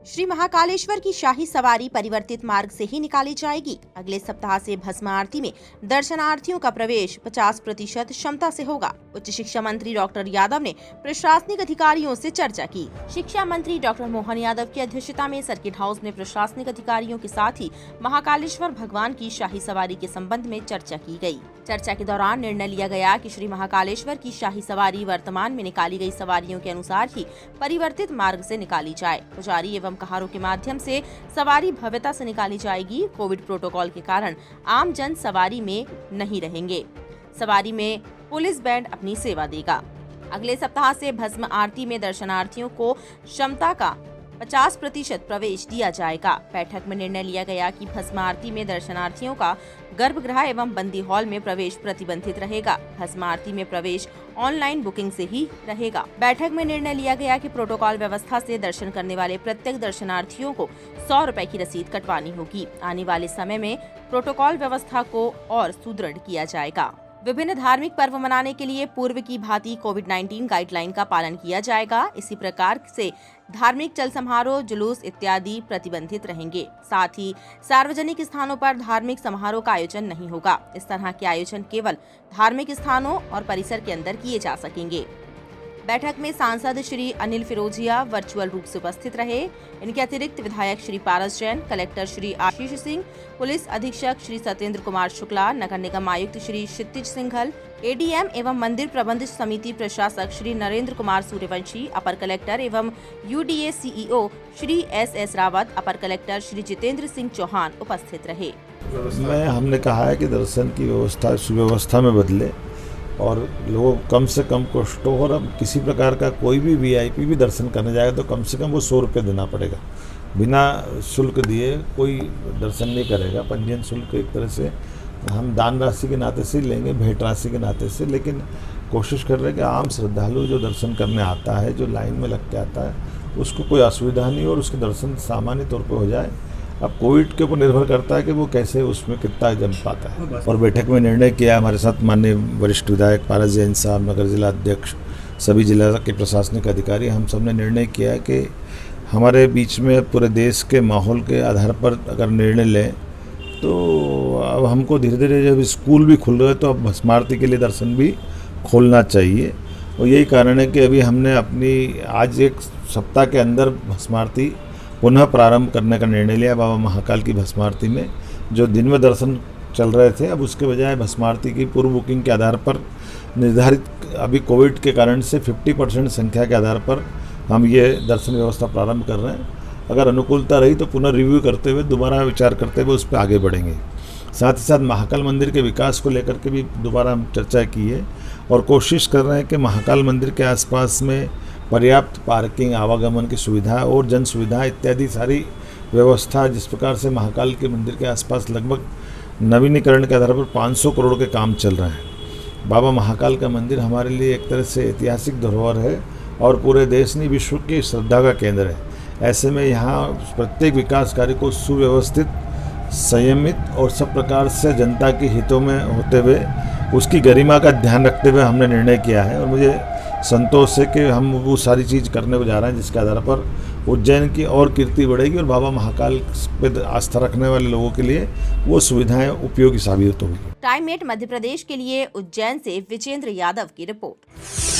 श्री महाकालेश्वर की शाही सवारी परिवर्तित मार्ग से ही निकाली जाएगी। अगले सप्ताह से भस्म आरती में दर्शनार्थियों का प्रवेश 50% क्षमता से होगा। उच्च शिक्षा मंत्री डॉक्टर यादव ने प्रशासनिक अधिकारियों से चर्चा की। शिक्षा मंत्री डॉक्टर मोहन यादव की अध्यक्षता में सर्किट हाउस में प्रशासनिक अधिकारियों के साथ ही महाकालेश्वर भगवान की शाही सवारी के संबंध में चर्चा की गई। चर्चा के दौरान निर्णय लिया गया कि श्री महाकालेश्वर की शाही सवारी वर्तमान में निकाली गई सवारियों के अनुसार ही परिवर्तित मार्ग से निकाली जाए। पुजारी एवं कहारों के माध्यम से सवारी भव्यता से निकाली जाएगी। कोविड प्रोटोकॉल के कारण आम जन सवारी में नहीं रहेंगे। सवारी में पुलिस बैंड अपनी सेवा देगा। अगले सप्ताह से भस्म आरती में दर्शनार्थियों को क्षमता का 50% प्रवेश दिया जाएगा। बैठक में निर्णय लिया गया कि भस्म आरती में दर्शनार्थियों का गर्भगृह एवं बंदी हॉल में प्रवेश प्रतिबंधित रहेगा। भस्म आरती में प्रवेश ऑनलाइन बुकिंग से ही रहेगा। बैठक में निर्णय लिया गया कि प्रोटोकॉल व्यवस्था से दर्शन करने वाले प्रत्येक दर्शनार्थियों को 100 रुपए की रसीद कटवानी होगी। आने वाले समय में प्रोटोकॉल व्यवस्था को और सुदृढ़ किया जाएगा। विभिन्न धार्मिक पर्व मनाने के लिए पूर्व की भांति कोविड-19 गाइडलाइन का पालन किया जाएगा। इसी प्रकार से धार्मिक चल समारोह, जुलूस इत्यादि प्रतिबंधित रहेंगे। साथ ही सार्वजनिक स्थानों पर धार्मिक समारोह का आयोजन नहीं होगा। इस तरह के आयोजन केवल धार्मिक स्थानों और परिसर के अंदर किए जा सकेंगे। बैठक में सांसद श्री अनिल फिरोजिया वर्चुअल रूप से उपस्थित रहे। इनके अतिरिक्त विधायक श्री पारस जैन, कलेक्टर श्री आशीष सिंह, पुलिस अधीक्षक श्री सत्येंद्र कुमार शुक्ला, नगर निगम आयुक्त श्री क्षितिज सिंघल, एडीएम एवं मंदिर प्रबंध समिति प्रशासक श्री नरेंद्र कुमार सूर्यवंशी, अपर कलेक्टर एवं UDA CEO Shri S Rawat, अपर कलेक्टर श्री जितेंद्र सिंह चौहान उपस्थित रहे। हमने कहा है कि दर्शन की व्यवस्था सुव्यवस्था में बदले और लोग कम से कम कष्ट हो, और अब किसी प्रकार का कोई भी वीआईपी भी दर्शन करने जाएगा तो कम से कम वो 100 रुपये देना पड़ेगा। बिना शुल्क दिए कोई दर्शन नहीं करेगा। पंजीयन शुल्क एक तरह से हम दान राशि के नाते से लेंगे, भेंट राशि के नाते से, लेकिन कोशिश कर रहे हैं कि आम श्रद्धालु जो दर्शन करने आता है, जो लाइन में लग के आता है, उसको कोई असुविधा नहीं हो और उसके दर्शन सामान्य तौर पर हो जाए। अब कोविड के ऊपर निर्भर करता है कि वो कैसे उसमें कितना जम पाता है। और बैठक में निर्णय किया, हमारे साथ माननीय वरिष्ठ विधायक पारस जैन साहब, नगर जिला अध्यक्ष, सभी जिला के प्रशासनिक अधिकारी, हम सब ने निर्णय किया कि हमारे बीच में पूरे देश के माहौल के आधार पर अगर निर्णय लें तो अब हमको धीरे धीरे जब स्कूल भी खुल गए तो अब भस्म आरती के लिए दर्शन भी खोलना चाहिए। और यही कारण है कि अभी हमने अपनी आज एक सप्ताह के अंदर भस्म आरती पुनः प्रारंभ करने का निर्णय लिया। बाबा महाकाल की भस्म आरती में जो दिन में दर्शन चल रहे थे, अब उसके बजाय भस्म आरती की पूर्व बुकिंग के आधार पर निर्धारित, अभी कोविड के कारण से 50% संख्या के आधार पर हम ये दर्शन व्यवस्था प्रारंभ कर रहे हैं। अगर अनुकूलता रही तो पुनः रिव्यू करते हुए, दोबारा विचार करते हुए उस पर आगे बढ़ेंगे। साथ ही साथ महाकाल मंदिर के विकास को लेकर के भी दोबारा हम चर्चा की है और कोशिश कर रहे हैं कि महाकाल मंदिर के आसपास में पर्याप्त पार्किंग, आवागमन की सुविधा और जन सुविधा इत्यादि सारी व्यवस्था, जिस प्रकार से महाकाल के मंदिर के आसपास लगभग नवीनीकरण के आधार पर 500 करोड़ के काम चल रहे हैं। बाबा महाकाल का मंदिर हमारे लिए एक तरह से ऐतिहासिक धरोहर है और पूरे देश नहीं विश्व की श्रद्धा का केंद्र है। ऐसे में यहाँ प्रत्येक विकास कार्य को सुव्यवस्थित, संयमित और सब प्रकार से जनता के हितों में होते हुए उसकी गरिमा का ध्यान रखते हुए हमने निर्णय किया है। और मुझे संतोष है कि हम वो सारी चीज़ करने को जा रहे हैं जिसके आधार पर उज्जैन की और कीर्ति बढ़ेगी और बाबा महाकाल पे आस्था रखने वाले लोगों के लिए वो सुविधाएं उपयोगी साबित होगी। टाइम 8 मध्य प्रदेश के लिए उज्जैन से विजेंद्र यादव की रिपोर्ट।